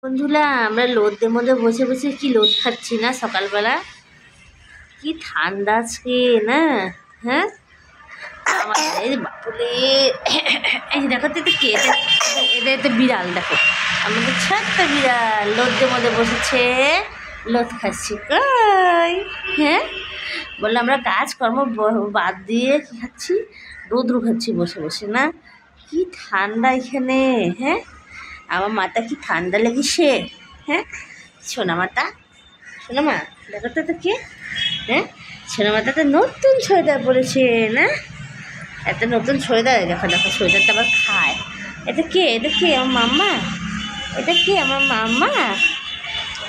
বন্ধুরা, আমরা রোদের মধ্যে বসে বসে কি রোদ খাচ্ছি না সকালবেলা। কি ঠান্ডা আজকে না। হ্যাঁ, আমাদের বাপুরে এই দেখো তো, এটা কে? এটা এটা বিড়াল, দেখো আমাদের ছোট্ট বিড়াল রোদের মধ্যে বসেছে, রোদ খাচ্ছি কই। হ্যাঁ, বললো আমরা কাজকর্ম বাদ দিয়ে কি খাচ্ছি, রোদ খাচ্ছি বসে বসে না। কি ঠান্ডা এখানে। হ্যাঁ, আমার মাথা কি ঠান্ডা লেগেছে। হ্যাঁ, সোনা মাতা, সোনা মা, দেখো তো কে। হ্যাঁ, সোনা মাতা তো নতুন সোয়েটার পরেছে না। এত নতুন সোয়েটার, দেখো দেখো সোয়েটারটা আবার খায়। এটা কে? এটা কে? আমার মাম্মা। এটা কে? আমার মাম্মা।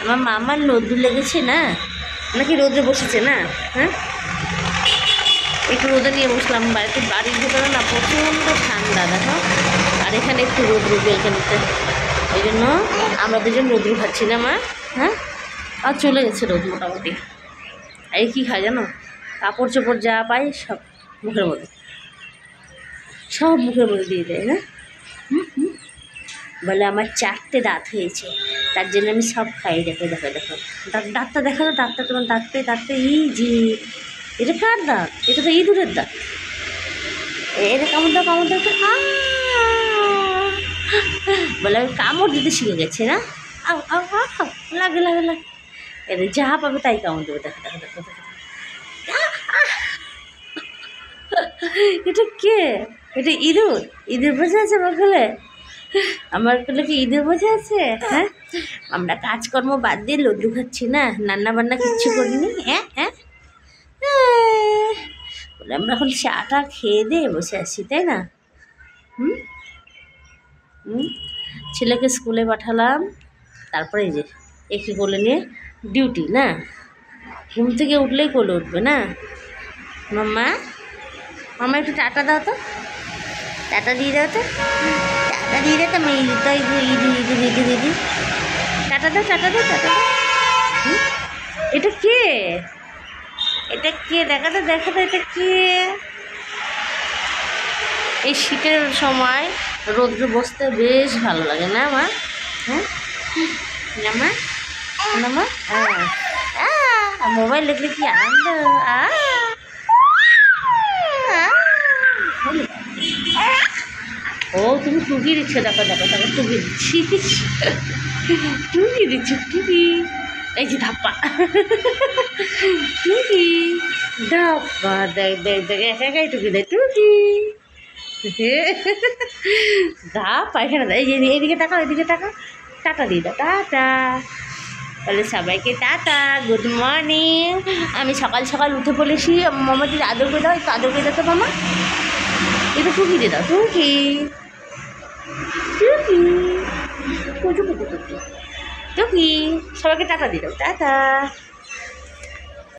আমার মাম্মার রোদ্দু লেগেছে না, নাকি রোদে বসেছে না? হ্যাঁ, একটু রোদে নিয়ে বসলাম। বাড়ির ভেতরে না প্রচণ্ড ঠান্ডা, দেখো। আর এখানে একটু রোদ রোদে এখানেতে, এই জন্য আমরা দুজন রোদ্রু খাচ্ছি না মা। হ্যাঁ, আর চলে গেছে রোদ মোটামুটি। এই কী খায় জানো, কাপড় চোপড় যা পাই সব মুখের মধ্যে, সব মুখের মধ্যে দিয়ে দেয়। হ্যাঁ, বলে আমার 4টে দাঁত হয়েছে, তার জন্য আমি সব খাই। দেখো দেখো দেখো, দাঁতটা দেখো তো, দাঁতটা তোমার দাঁতটা এই যে, এটা কার দাঁত? এটা তো ইঁদুরের দাঁত। এটা কামড় দাও, কামড় দাও। বলে আমি কামড় দিতে শিখে গেছে না। আও আও আও, লাগে লাগে লাগে, এদের যা পাবে তাই কামড় দেবে। দেখো দেখো দেখো দেখো, এটা কে? এটা ইঁদুর। ইঁদুর বসে আছে আমার কোলে। আমার কোলে কি ইঁদুর বসে আছে? হ্যাঁ, আমরা কাজকর্ম বাদ দিয়ে লড্ডু খাচ্ছি না, রান্না বান্না কিচ্ছু করিনি। হ্যাঁ হ্যাঁ, বলে আমরা এখন চাটা খেয়ে দিয়ে বসে আছি, তাই না? হুম হুম, ছেলেকে স্কুলে পাঠালাম, তারপরে এই যে একে কোলে নিয়ে ডিউটি না। ঘুম থেকে উঠলেই কোলে উঠবে না। মাম্মা, মাম্মা একটু টাটা দাও তো, টাটা দিয়ে দাও তো, টাটা দিয়ে দাও তো। আমি তো দিদি টাটা দাও, টাটা দাও, টাটা দাও। এটা কে? এটা কে? দেখা তো, দেখা তো, এটা কে? এই শীতের সময় রোদ্রে বসতে বেশ ভালো লাগে না মা? হ্যাঁ না মা, না মা। হ্যাঁ, মোবাইল দেখলে কি আনন্দ। ও তুমি টুকি দিচ্ছ, দেখো দেখো দেখো, টুকি দিচ্ছি, টুকি দিচ্ছ, টুকি। এই যে ধাপ্পা, টুকি ধাপ্পা, দেখ দেখ দেখ, একা একাই টুকি দেয়, টুকি ধাপ্পা। এখানে এই যে এদিকে টাকা, এদিকে টাকা, টাটা দিয়ে দাও, টাটা। তাহলে সবাইকে টাটা, গুড মর্নিং। আমি সকাল সকাল উঠে পড়েছি। মামা যদি আদর করে দাও, একটু আদর করে দাও তো মামা, একটু টুকি দিয়ে দাও, টুকি টুকি টুকি টুকি টুকি। সবাইকে টাটা দিয়ে দাও, টাটা।